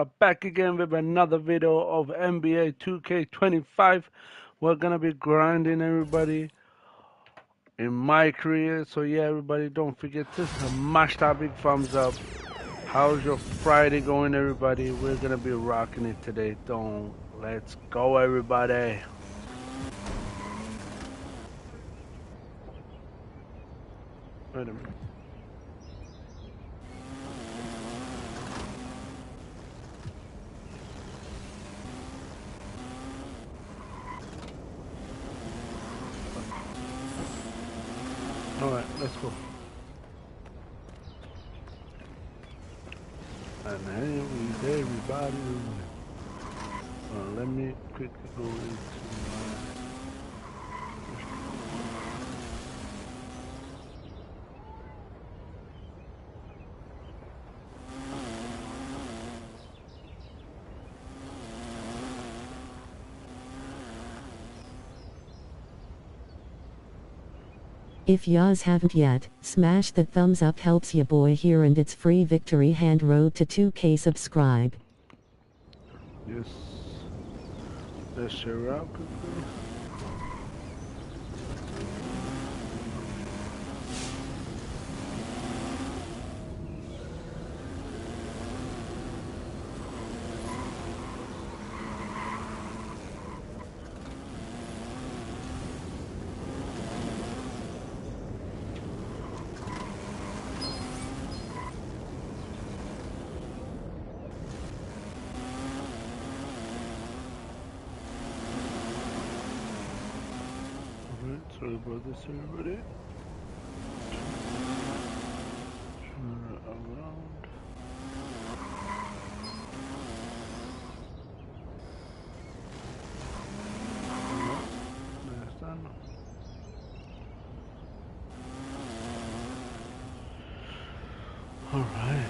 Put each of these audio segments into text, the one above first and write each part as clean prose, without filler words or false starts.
back again with another video of NBA 2K25. We're gonna be grinding everybody in my career. So yeah, everybody, don't forget to smash that big thumbs up. How's your Friday going, everybody? We're gonna be rocking it today. Let's go, everybody. Wait a minute. Alright, let's go. And hey, everybody. Let me quickly go into my... If yas haven't yet, smash the thumbs up, helps ya boy here, and it's free victory hand road to 2K subscribe. Yes. Let's share out quickly. Sorry about this, everybody. Turn around. There's done. All right.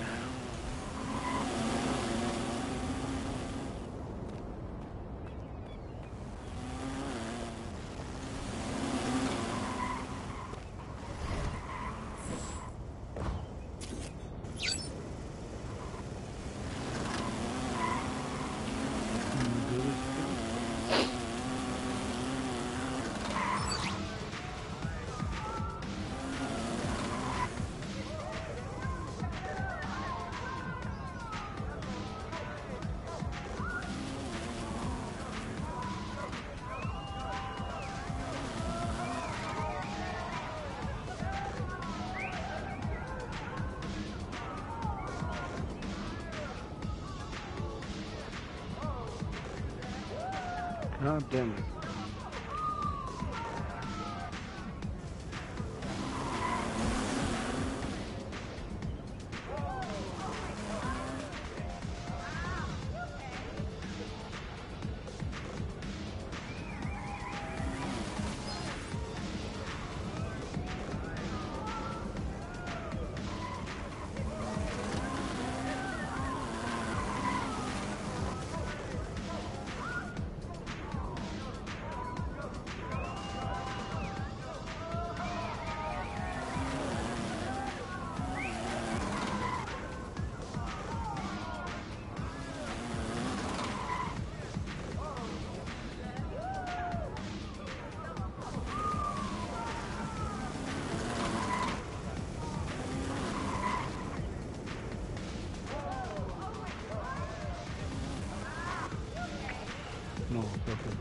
God damn it. No, perfect.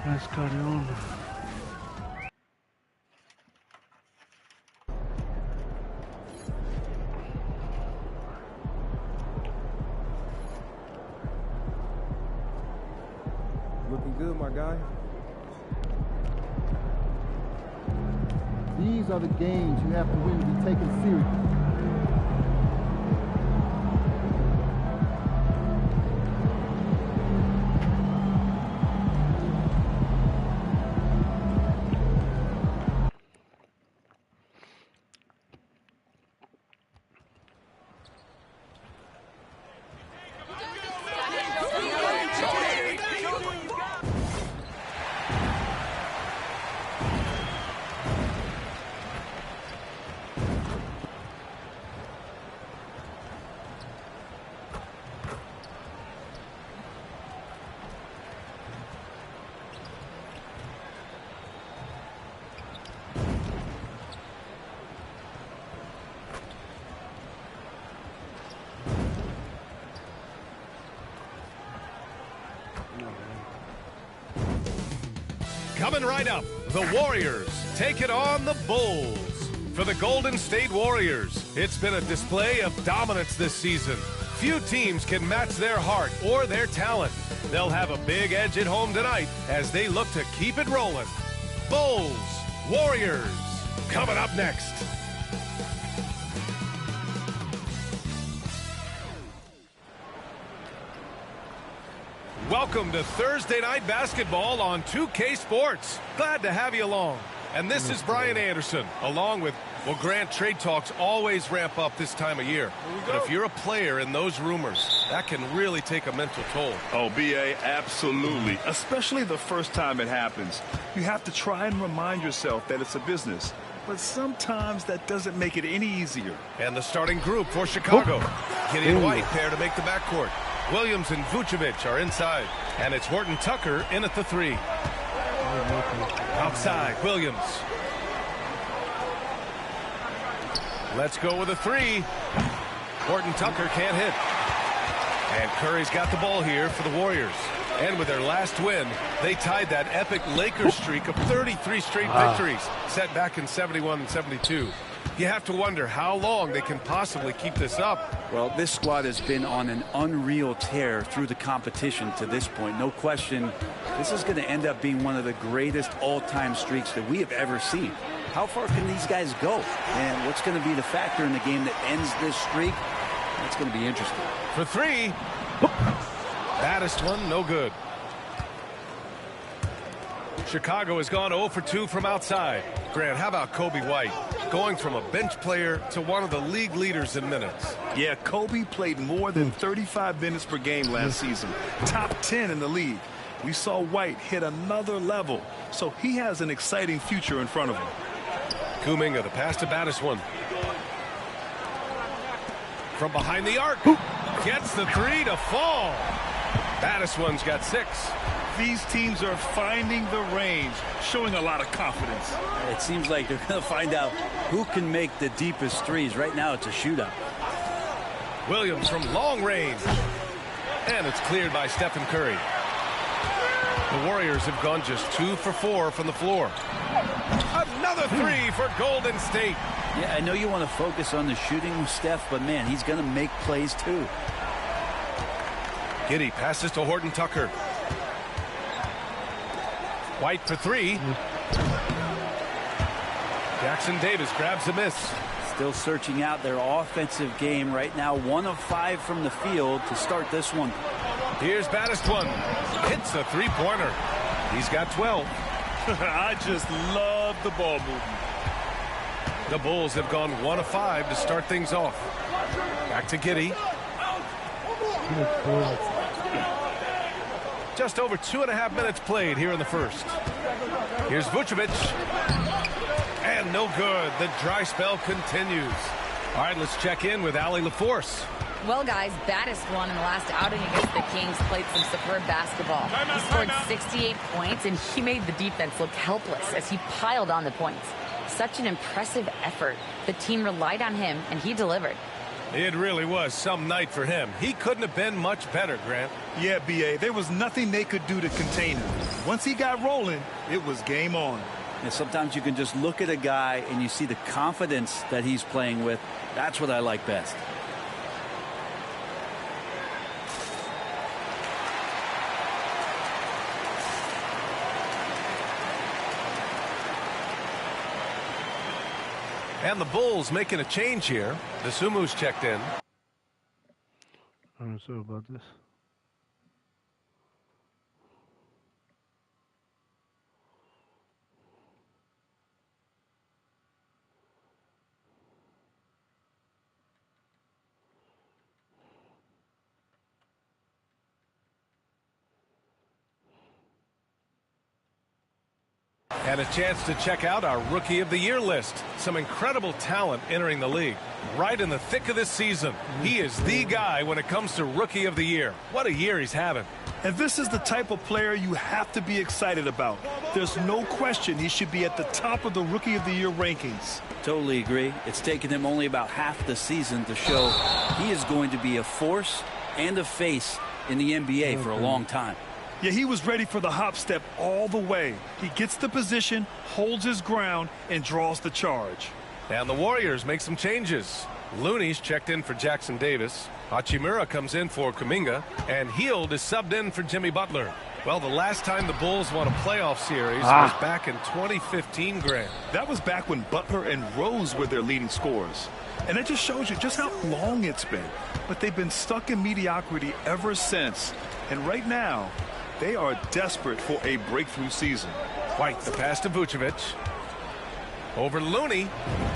Let's carry on. guy. These are the games you have to win to be taken seriously. Coming right up, the Warriors take it on the Bulls. For the Golden State Warriors, it's been a display of dominance this season. Few teams can match their heart or their talent. They'll have a big edge at home tonight as they look to keep it rolling. Bulls, Warriors, coming up next. Welcome to Thursday Night Basketball on 2K Sports. Glad to have you along. And this is Brian Anderson, along with, well, Grant, trade talks always ramp up this time of year. But if you're a player in those rumors, that can really take a mental toll. Oh, B.A., absolutely. Especially the first time it happens. You have to try and remind yourself that it's a business. But sometimes that doesn't make it any easier. And the starting group for Chicago. Gideon White there to make the backcourt. Williams and Vucevic are inside. And it's Horton Tucker in at the three. Outside, Williams. Let's go with a three. Horton Tucker can't hit. And Curry's got the ball here for the Warriors. And with their last win, they tied that epic Lakers streak of 33 straight victories set back in 71 and 72. You have to wonder how long they can possibly keep this up. Well, this squad has been on an unreal tear through the competition to this point. No question, this is going to end up being one of the greatest all-time streaks that we have ever seen. How far can these guys go? And what's going to be the factor in the game that ends this streak? That's going to be interesting. For three. Baddest one, no good. Chicago has gone 0 for 2 from outside. Grant, how about Kobe White? Going from a bench player to one of the league leaders in minutes. Yeah, Kobe played more than 35 minutes per game last season. Top 10 in the league. We saw White hit another level, so he has an exciting future in front of him. Kuminga, the pass to Baddest one. From behind the arc. Gets the three to fall. Baddest one's got 6. These teams are finding the range, showing a lot of confidence. It seems like they're going to find out who can make the deepest threes. Right now, it's a shootout. Williams from long range. And it's cleared by Stephen Curry. The Warriors have gone just 2 for 4 from the floor. Another three for Golden State. Yeah, I know you want to focus on the shooting with Steph, but, man, he's going to make plays, too. Giddey passes to Horton Tucker. White for three. Jackson Davis grabs a miss. Still searching out their offensive game right now. 1 of 5 from the field to start this one. Here's Baddest one. Hits a three-pointer. He's got 12. I just love the ball movement. The Bulls have gone 1 of 5 to start things off. Back to Giddey. Just over 2.5 minutes played here in the first. Here's Vucevic. And no good. The dry spell continues. All right, let's check in with Allie LaForce. Well, guys, Baddest one in the last outing against the Kings played some superb basketball. He scored 68 points, and he made the defense look helpless as he piled on the points. Such an impressive effort. The team relied on him, and he delivered. It really was some night for him. He couldn't have been much better, Grant. Yeah, B.A., there was nothing they could do to contain him. Once he got rolling, it was game on. And sometimes you can just look at a guy and you see the confidence that he's playing with. That's what I like best. And the Bulls making a change here. The Sumu's checked in. I'm sorry about this. And a chance to check out our Rookie of the Year list. Some incredible talent entering the league. Right in the thick of this season. He is the guy when it comes to Rookie of the Year. What a year he's having. And this is the type of player you have to be excited about. There's no question he should be at the top of the Rookie of the Year rankings. Totally agree. It's taken him only about half the season to show he is going to be a force and a face in the NBA for a long time. Yeah, he was ready for the hop step all the way. He gets the position, holds his ground, and draws the charge. And the Warriors make some changes. Looney's checked in for Jackson Davis. Hachimura comes in for Kuminga. And Hield is subbed in for Jimmy Butler. Well, the last time the Bulls won a playoff series was back in 2015, Grant. That was back when Butler and Rose were their leading scorers. And it just shows you just how long it's been. But they've been stuck in mediocrity ever since. And right now, they are desperate for a breakthrough season. White, the pass to Vucevic. Over Looney.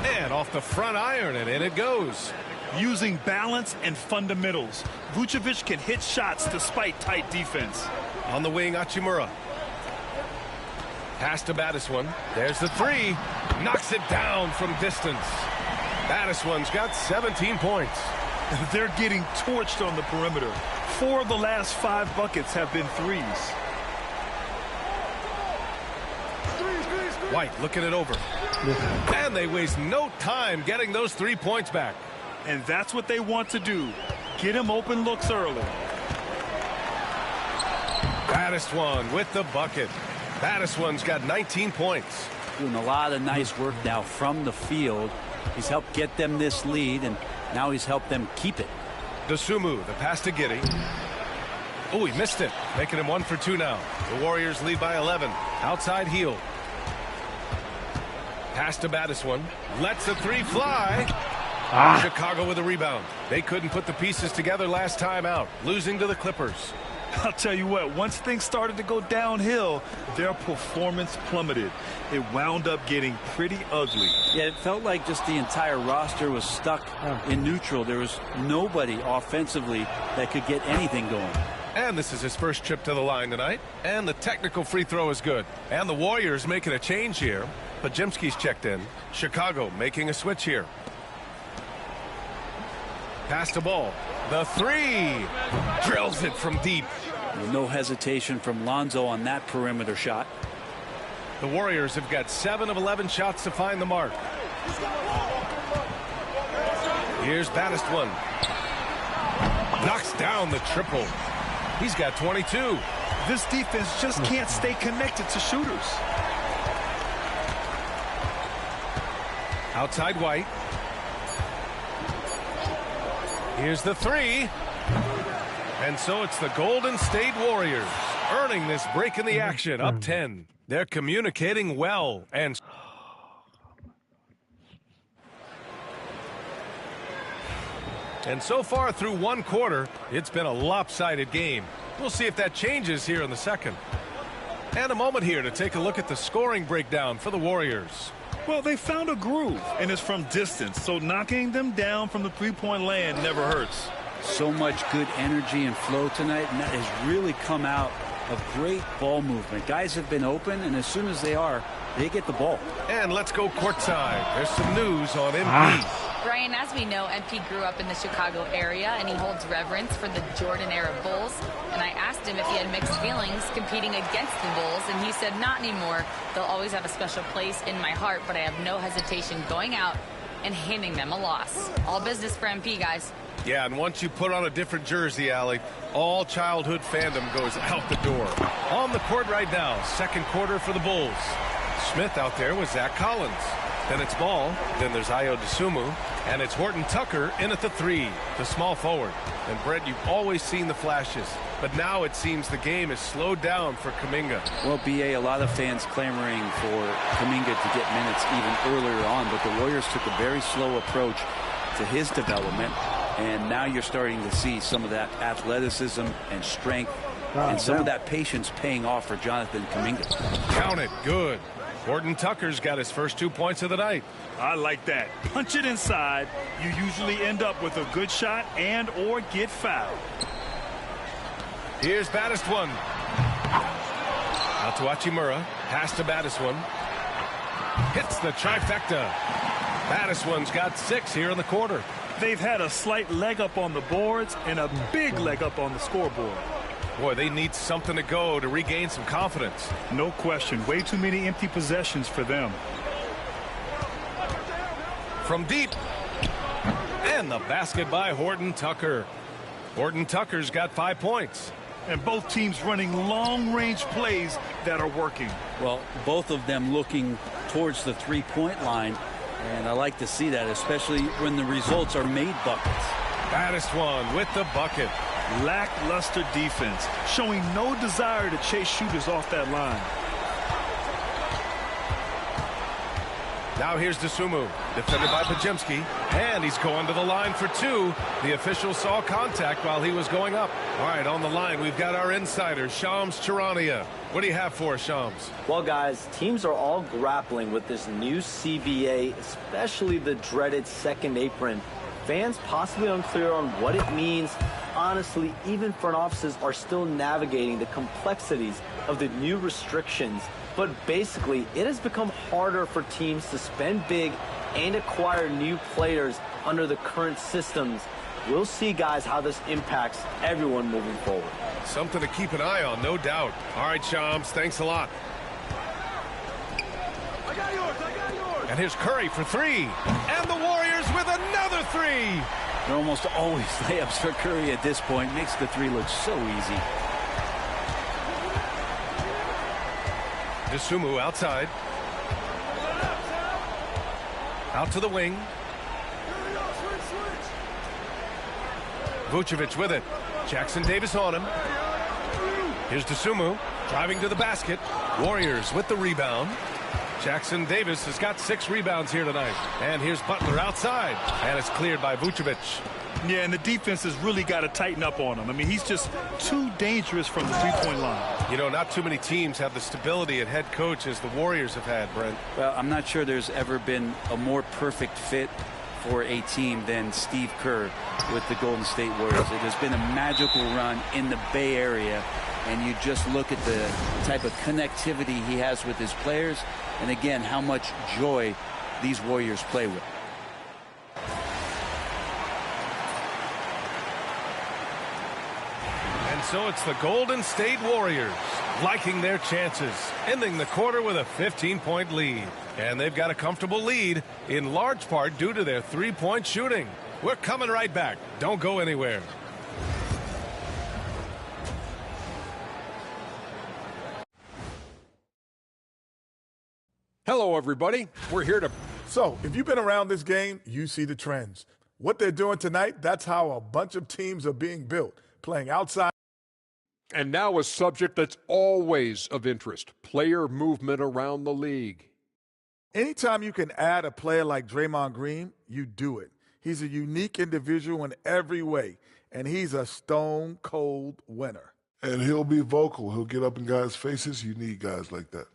And off the front iron, and in it goes. Using balance and fundamentals, Vucevic can hit shots despite tight defense. On the wing, Hachimura. Pass to Batiswan. There's the three. Knocks it down from distance. Batiswan's got 17 points. They're getting torched on the perimeter. 4 of the last 5 buckets have been threes. White looking it over. And they waste no time getting those 3 points back. And that's what they want to do. Get him open looks early. Batiswan with the bucket. Batiswan's got 19 points. Doing a lot of nice work now from the field. He's helped get them this lead, and now he's helped them keep it. Dosunmu, the pass to Giddey. Oh, he missed it. Making him 1 for 2 now. The Warriors lead by 11. Outside Hield. Pass to Batiswan. Lets the three fly. Chicago with a rebound. They couldn't put the pieces together last time out, losing to the Clippers. I'll tell you what, once things started to go downhill, their performance plummeted. It wound up getting pretty ugly. Yeah, it felt like just the entire roster was stuck in neutral. There was nobody offensively that could get anything going. And this is his first trip to the line tonight. And the technical free throw is good. And the Warriors making a change here. Podziemski's checked in. Chicago making a switch here. Pass to Ball. The three. Drills it from deep. No hesitation from Lonzo on that perimeter shot. The Warriors have got 7 of 11 shots to find the mark. Here's Batiswan. Knocks down the triple. He's got 22. This defense just can't stay connected to shooters. Outside White. Here's the three. And so it's the Golden State Warriors earning this break in the action, up 10. They're communicating well. And so far through one quarter, it's been a lopsided game. We'll see if that changes here in the second. And a moment here to take a look at the scoring breakdown for the Warriors. Well, they found a groove, and it's from distance, so knocking them down from the three-point land never hurts. So much good energy and flow tonight, and that has really come out of great ball movement. Guys have been open, and as soon as they are, they get the ball. And let's go courtside. There's some news on MP. Brian, as we know, MP grew up in the Chicago area, and he holds reverence for the Jordan-era Bulls. And I asked him if he had mixed feelings competing against the Bulls, and he said, not anymore. They'll always have a special place in my heart, but I have no hesitation going out and handing them a loss. All business for MP, guys. Yeah, and once you put on a different jersey, Allie, all childhood fandom goes out the door. On the court right now, second quarter for the Bulls. Smith out there with Zach Collins. Then it's Ball. Then there's Ayo Dosunmu. And it's Horton Tucker in at the 3, the small forward. And Brett, you've always seen the flashes. But now it seems the game is slowed down for Kuminga. Well, B.A., a lot of fans clamoring for Kuminga to get minutes even earlier on. But the Warriors took a very slow approach to his development. And now you're starting to see some of that athleticism and strength and some of that patience paying off for Jonathan Kuminga. Count it. Good. Horton Tucker's got his first 2 points of the night. I like that. Punch it inside. You usually end up with a good shot and or get fouled. Here's Battiswan. Out to Hachimura. Pass to Battiswan. Hits the trifecta. Battiswan's got 6 here in the quarter. They've had a slight leg up on the boards and a big leg up on the scoreboard. Boy, they need something to go to regain some confidence. No question. Way too many empty possessions for them. From deep. And the basket by Horton Tucker. Horton Tucker's got 5 points. And both teams running long-range plays that are working. Well, both of them looking towards the three-point line. And I like to see that, especially when the results are made buckets. Battiswan with the bucket. Lackluster defense, showing no desire to chase shooters off that line. Now here's Dosunmu, defended by Podziemski, and he's going to the line for 2. The official saw contact while he was going up. All right, on the line, we've got our insider, Shams Charania. What do you have for us, Shams? Well, guys, teams are all grappling with this new CBA, especially the dreaded second apron. Fans possibly unclear on what it means. Honestly, even front offices are still navigating the complexities of the new restrictions. But basically, it has become harder for teams to spend big and acquire new players under the current systems. We'll see, guys, how this impacts everyone moving forward. Something to keep an eye on, no doubt. All right, Shams, thanks a lot. I got yours. And here's Curry for 3. And the Warriors with another 3. They're almost always layups for Curry at this point. Makes the 3 look so easy. Dosunmu outside. Out to the wing. Vucevic with it. Jackson Davis on him. Here's Dosunmu driving to the basket. Warriors with the rebound. Jackson Davis has got 6 rebounds here tonight. And here's Butler outside. And it's cleared by Vucevic. Yeah, and the defense has really got to tighten up on him. I mean, he's just too dangerous from the three-point line. You know, not too many teams have the stability at head coach as the Warriors have had, Brent. Well, I'm not sure there's ever been a more perfect fit for a team than Steve Kerr with the Golden State Warriors. It has been a magical run in the Bay Area, and you just look at the type of connectivity he has with his players, and again, how much joy these Warriors play with. And so it's the Golden State Warriors liking their chances, ending the quarter with a 15-point lead. And they've got a comfortable lead, in large part due to their three-point shooting. We're coming right back. Don't go anywhere. Hello, everybody. We're here to... So, if you've been around this game, you see the trends. What they're doing tonight, that's how a bunch of teams are being built, playing outside. And now a subject that's always of interest, player movement around the league. Anytime you can add a player like Draymond Green, you do it. He's a unique individual in every way, and he's a stone-cold winner. And he'll be vocal. He'll get up in guys' faces. You need guys like that.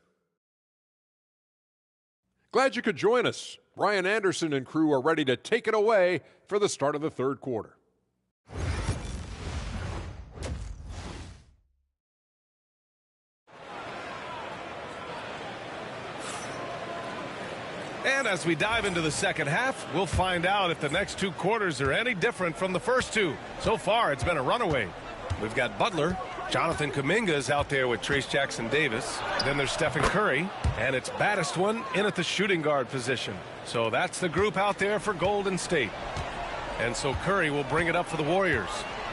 Glad you could join us. Ryan Anderson and crew are ready to take it away for the start of the third quarter. And as we dive into the second half, we'll find out if the next 2 quarters are any different from the first 2. So far, it's been a runaway. We've got Butler. Jonathan Kuminga is out there with Trace Jackson Davis. Then there's Stephen Curry. And it's Battiswan in at the shooting guard position. So that's the group out there for Golden State. And so Curry will bring it up for the Warriors.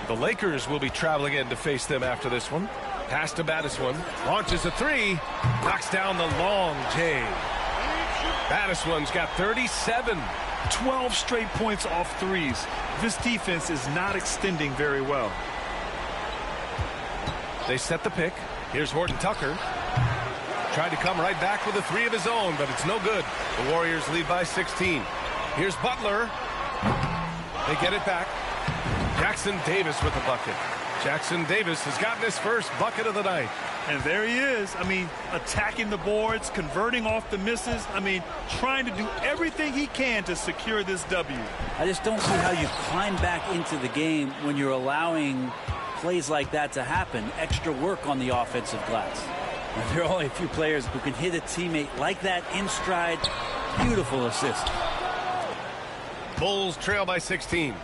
The Lakers will be traveling in to face them after this one. Pass to Battiswan. Launches a 3. Knocks down the long J. Baddest one's got 37. 12 straight points off threes. This defense is not extending very well. They set the pick. Here's Horton Tucker. Tried to come right back with a three of his own, but it's no good. The Warriors lead by 16. Here's Butler. They get it back. Jackson Davis with the bucket. Jackson Davis has gotten his first bucket of the night. And there he is. I mean, attacking the boards, converting off the misses. I mean, trying to do everything he can to secure this W. I just don't see how you climb back into the game when you're allowing plays like that to happen. Extra work on the offensive glass. And there are only a few players who can hit a teammate like that in stride. Beautiful assist. Bulls trail by 16.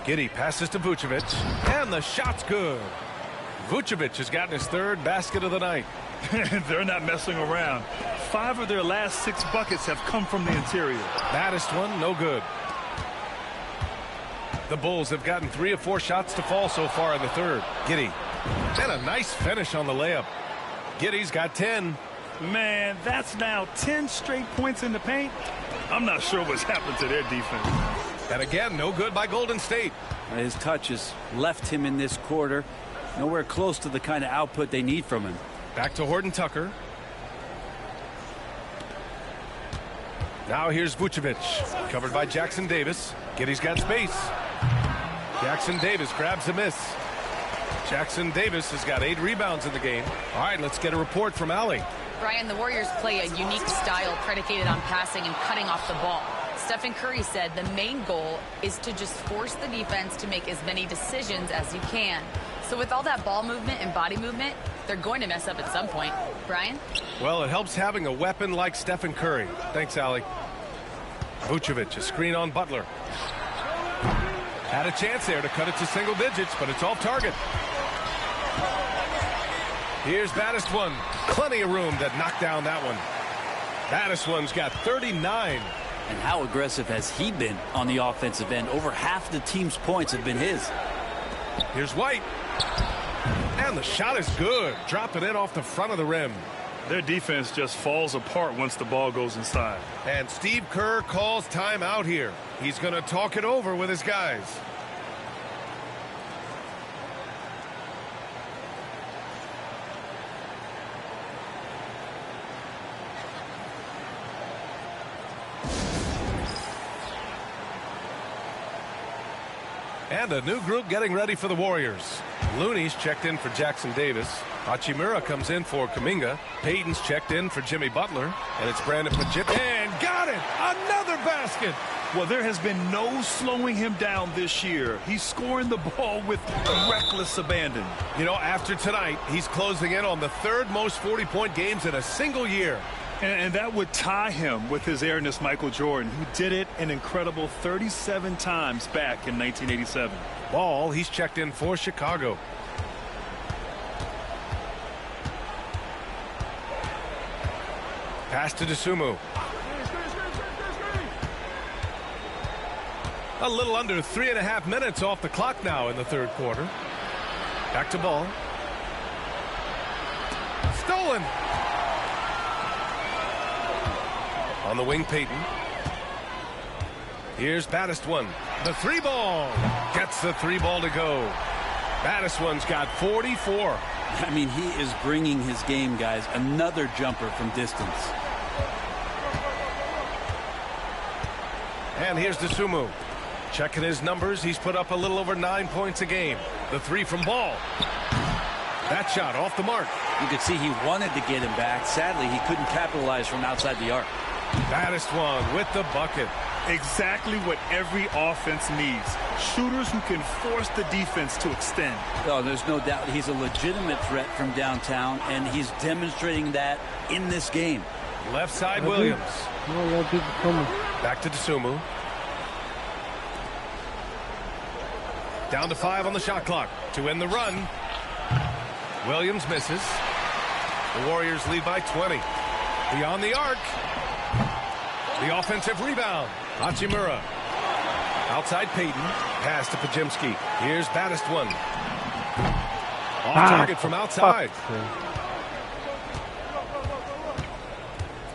Giddey passes to Vucevic, and the shot's good. Vucevic has gotten his third basket of the night. They're not messing around. 5 of their last 6 buckets have come from the interior. Baddest one, no good. The Bulls have gotten 3 of 4 shots to fall so far in the third. Giddey. And a nice finish on the layup. Giddey's got 10. Man, that's now 10 straight points in the paint. I'm not sure what's happened to their defense. And again, no good by Golden State. His touch has left him in this quarter. Nowhere close to the kind of output they need from him. Back to Horton Tucker. Now here's Vucevic. Covered by Jackson Davis. Giddey's got space. Jackson Davis grabs a miss. Jackson Davis has got 8 rebounds in the game. All right, let's get a report from Allie. Brian, the Warriors play a unique style predicated on passing and cutting off the ball. Stephen Curry said the main goal is to just force the defense to make as many decisions as you can. So with all that ball movement and body movement, they're going to mess up at some point. Brian? Well, it helps having a weapon like Stephen Curry. Thanks, Allie. Vucevic, a screen on Butler. Had a chance there to cut it to single digits, but it's off target. Here's Baddest one. Plenty of room to knock down that one. Baddest one's got 39. And how aggressive has he been on the offensive end? Over half the team's points have been his. Here's White. And the shot is good. Dropping it off the front of the rim. Their defense just falls apart once the ball goes inside. And Steve Kerr calls timeout here. He's going to talk it over with his guys. And a new group getting ready for the Warriors. Looney's checked in for Jackson Davis. Hachimura comes in for Kuminga. Payton's checked in for Jimmy Butler. And it's Brandon Pajit. And got it! Another basket! Well, there has been no slowing him down this year. He's scoring the ball with reckless abandon. You know, after tonight, he's closing in on the 3rd most 40-point games in a single year. And that would tie him with his heiress, Michael Jordan, who did it an incredible 37 times back in 1987. Ball, he's checked in for Chicago. Pass to Dosunmu. A little under 3.5 minutes off the clock now in the 3rd quarter. Back to Ball. Stolen. On the wing, Payton. Here's Baddest one. The 3 ball. Gets the 3 ball to go. Baddest one's got 44. I mean, he is bringing his game, guys. Another jumper from distance. And here's Dosunmu. Checking his numbers. He's put up a little over 9 points a game. The 3 from Ball. That shot off the mark. You could see he wanted to get him back. Sadly, he couldn't capitalize from outside the arc. Baddest one with the bucket. Exactly what every offense needs. Shooters who can force the defense to extend. Oh, there's no doubt he's a legitimate threat from downtown, and he's demonstrating that in this game. Left side, Williams. Back to Dosunmu. Down to 5 on the shot clock to end the run. Williams misses. The Warriors lead by 20. Beyond the arc. The offensive rebound. Hachimura. Outside Payton. Pass to Pajimski. Here's Baddest one. Off target from outside.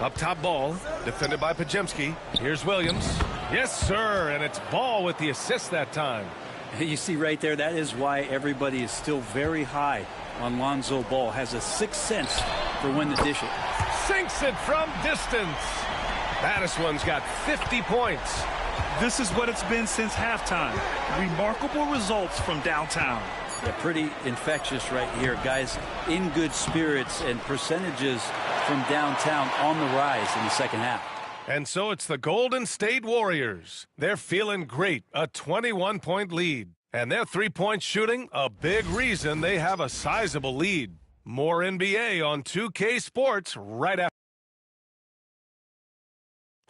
Up top ball, defended by Pajemski. Here's Williams. Yes, sir, and it's Ball with the assist that time. You see right there, that is why everybody is still very high on Lonzo Ball. Has a sixth sense for when to dish it. Sinks it from distance. Baddest got 50 points. This is what it's been since halftime. Remarkable results from downtown. Yeah, pretty infectious right here. Guys in good spirits, and percentages from downtown on the rise in the second half. And so it's the Golden State Warriors. They're feeling great, a 21-point lead. And their three-point shooting, a big reason they have a sizable lead. More NBA on 2K Sports right after.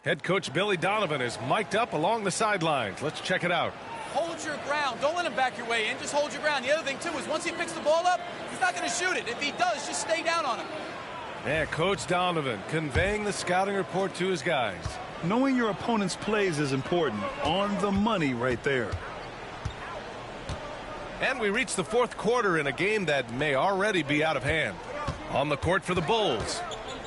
Head coach Billy Donovan is mic'd up along the sidelines. Let's check it out. Hold your ground. Don't let him back your way in. Just hold your ground. The other thing, too, is once he picks the ball up, he's not going to shoot it. If he does, just stay down on him. Yeah, Coach Donovan conveying the scouting report to his guys. Knowing your opponent's plays is important. On the money right there. And we reach the fourth quarter in a game that may already be out of hand. On the court for the Bulls,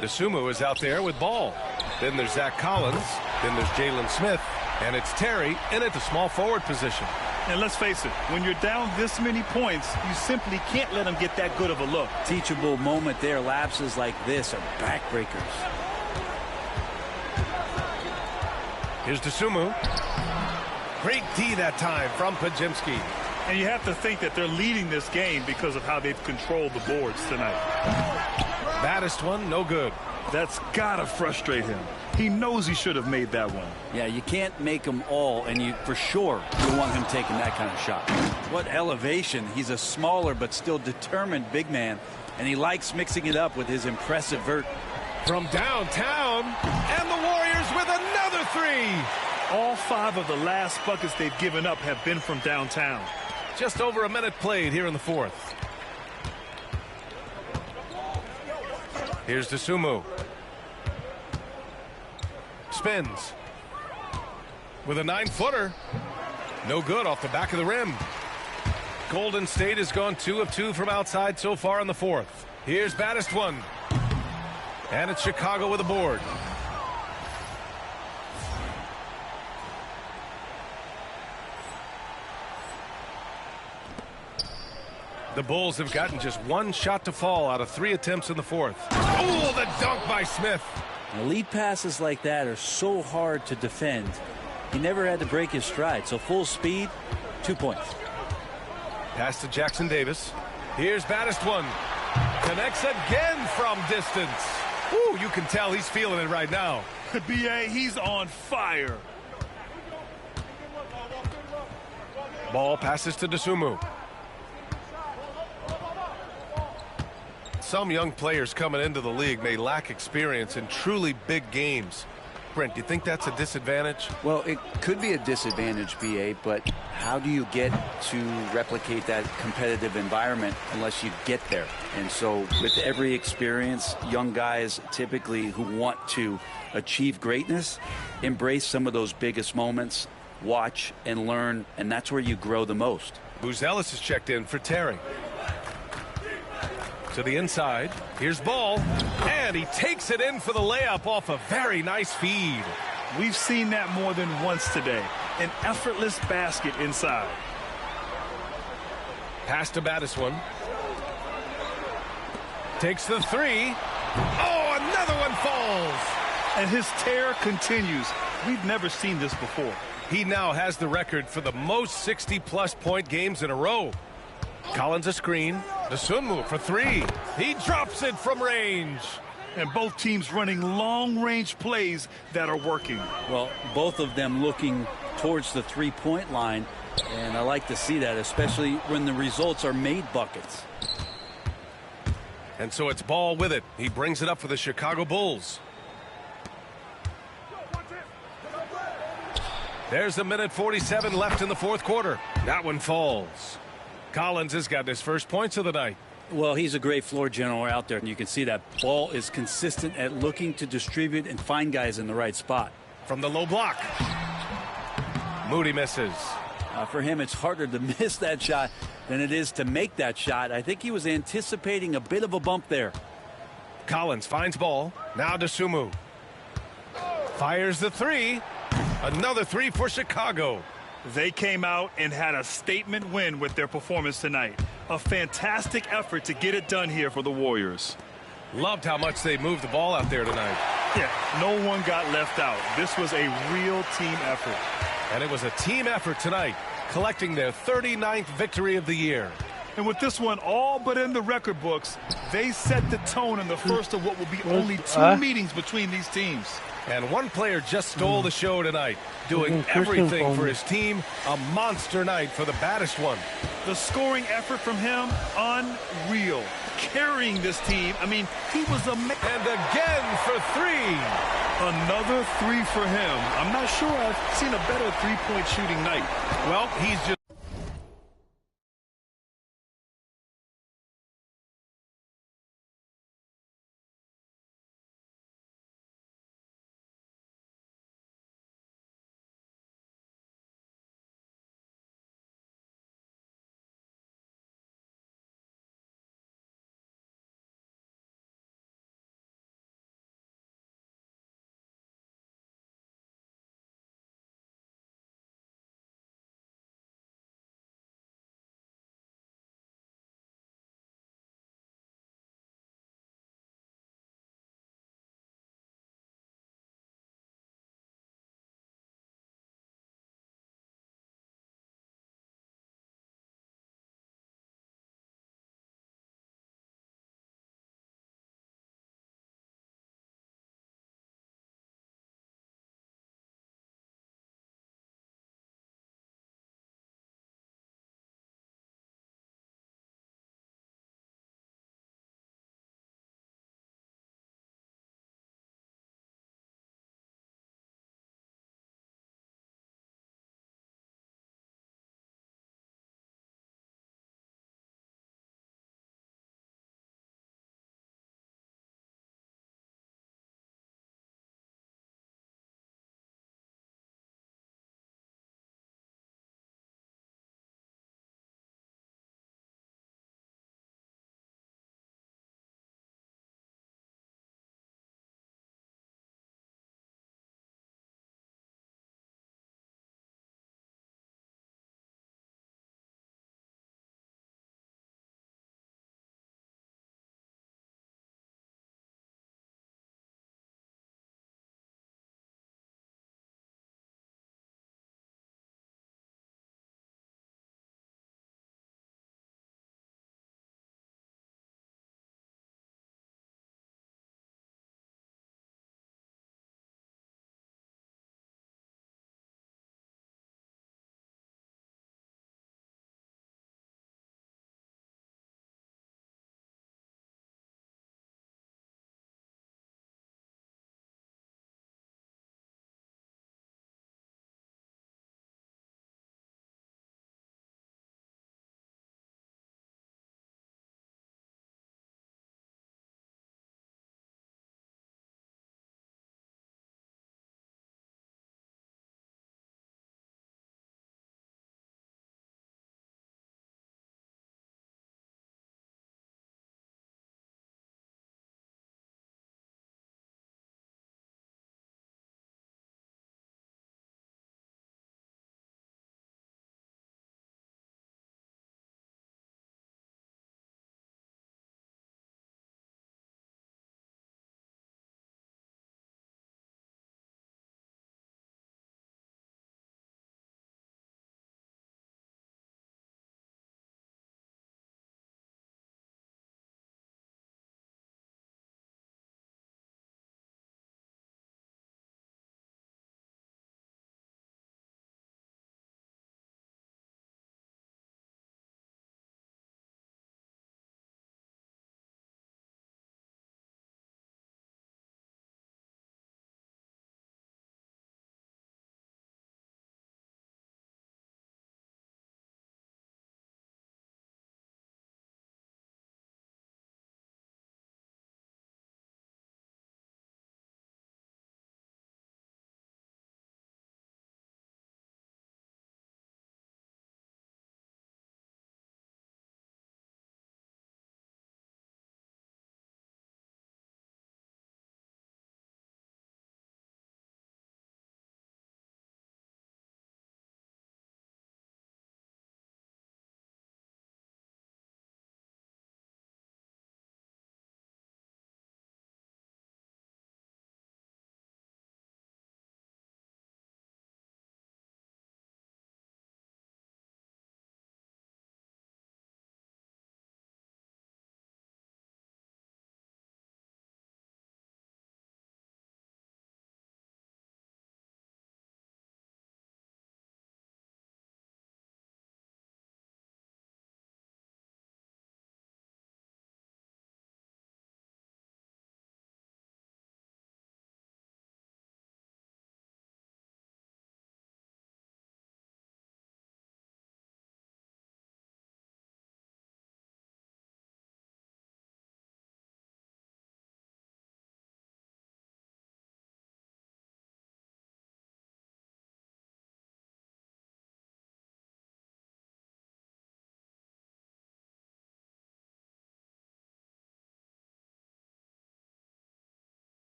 DeSumo is out there with Ball. Then there's Zach Collins. Then there's Jalen Smith. And it's Terry in at the small forward position. And let's face it, when you're down this many points, you simply can't let them get that good of a look. Teachable moment there. Lapses like this are backbreakers. Here's DeSumo. Great D that time from Pajemski. And you have to think that they're leading this game because of how they've controlled the boards tonight. Baddest no good. That's got to frustrate him. He knows he should have made that one. Yeah, you can't make them all, and you for sure you want him taking that kind of shot. What elevation. He's a smaller but still determined big man, and he likes mixing it up with his impressive vert. From downtown, and the Warriors with another three. All 5 of the last buckets they've given up have been from downtown. Just over a minute played here in the fourth. Here's DeSumo. Spins. With a 9-footer. No good off the back of the rim. Golden State has gone 2 of 2 from outside so far in the fourth. Here's Baddest And it's Chicago with a board. The Bulls have gotten just 1 shot to fall out of 3 attempts in the fourth. Oh, the dunk by Smith. Lead passes like that are so hard to defend. He never had to break his stride, so full speed, 2 points. Pass to Jackson Davis. Here's Baddest Connects again from distance. Ooh, you can tell he's feeling it right now. B.A., he's on fire. Ball passes to DeSumo. Some young players coming into the league may lack experience in truly big games. Brent, do you think that's a disadvantage? Well, it could be a disadvantage, B.A., but how do you get to replicate that competitive environment unless you get there? And so with every experience, young guys typically who want to achieve greatness, embrace some of those biggest moments, watch and learn, and that's where you grow the most. Buzelis is checked in for Terry. To the inside. Here's Ball. And he takes it in for the layup off a very nice feed. We've seen that more than once today. An effortless basket inside. Pass to Baddest Takes the 3. Oh, another one falls. And his tear continues. We've never seen this before. He now has the record for the most 60-plus point games in a row. Collins a screen. DeSumo for 3. He drops it from range. And both teams running long-range plays that are working. Well, both of them looking towards the three-point line. And I like to see that, especially when the results are made buckets. And so it's Ball with it. He brings it up for the Chicago Bulls. There's a minute 47 left in the fourth quarter. That one falls. Collins has gotten his first points of the night. Well, he's a great floor general out there, and you can see that Ball is consistent at looking to distribute and find guys in the right spot. From the low block. Moody misses. For him, it's harder to miss that shot than it is to make that shot. I think he was anticipating a bit of a bump there. Collins finds Ball. Now DeSumo. Fires the three. Another three for Chicago. They came out and had a statement win with their performance tonight. A fantastic effort to get it done here for the Warriors. Loved how much they moved the ball out there tonight. Yeah, no one got left out. This was a real team effort. And it was a team effort tonight, collecting their 39th victory of the year. And with this one all but in the record books, they set the tone in the first of what will be only 2 meetings between these teams. And one player just stole the show tonight, doing everything for his team. A monster night for the baddest one. The scoring effort from him, unreal. Carrying this team. I mean, he was amazing. And again for three. Another three for him. I'm not sure I've seen a better three-point shooting night. Well, he's just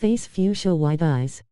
Face fuchsia white eyes.